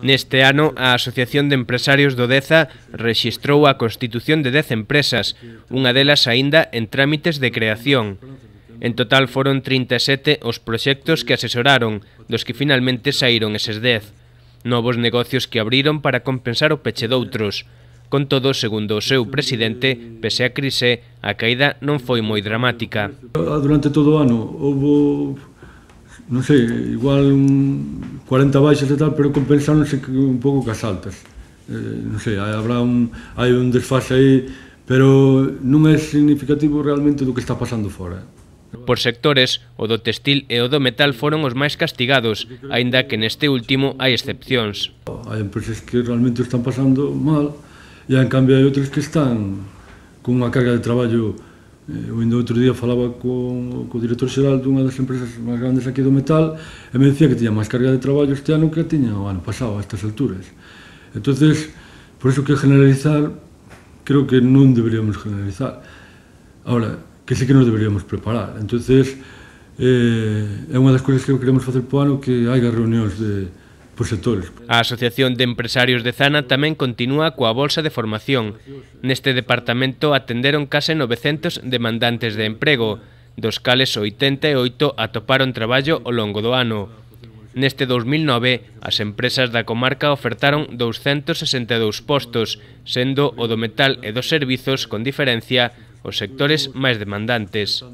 Neste ano, a Asociación de Empresarios do Deza rexistrou a constitución de 10 empresas, unha delas aínda en trámites de creación. En total foron 37 os proxectos que asesoraron, dos que finalmente saíron eses 10. Novos negocios que abriron para compensar o peche doutros. Con todo, segundo o seu presidente, pese a crise, a caída non foi moi dramática. Durante todo o ano houve, non sei, igual 40 baixas e tal, pero compensáronse un pouco cas altas. Non sei, hai un desfase aí, pero non é significativo realmente do que está pasando fora. Por sectores, o do textil e o do metal foron os máis castigados, aínda que neste último hai excepcións. Hai empresas que realmente están pasando mal, e en cambio hai outras que están con unha carga de traballo. O outro día falaba co director xeral dunha das empresas máis grandes aquí do metal e me decía que tiña máis carga de traballo este ano que tiña o ano pasado a estas alturas. Entonces, por eso que generalizar, creo que non deberíamos generalizar. Ahora, que sí que nos deberíamos preparar. Entonces, é unha das cousas que queremos facer po ano, que haiga reunións por sectores. A Asociación de Empresarios de Zana tamén continúa coa bolsa de formación. Neste departamento atenderon case 900 demandantes de emprego, dos cales 88 atoparon traballo ao longo do ano. Neste 2009, as empresas da comarca ofertaron 262 postos, sendo o do metal e dos servizos, con diferencia, os sectores máis demandantes.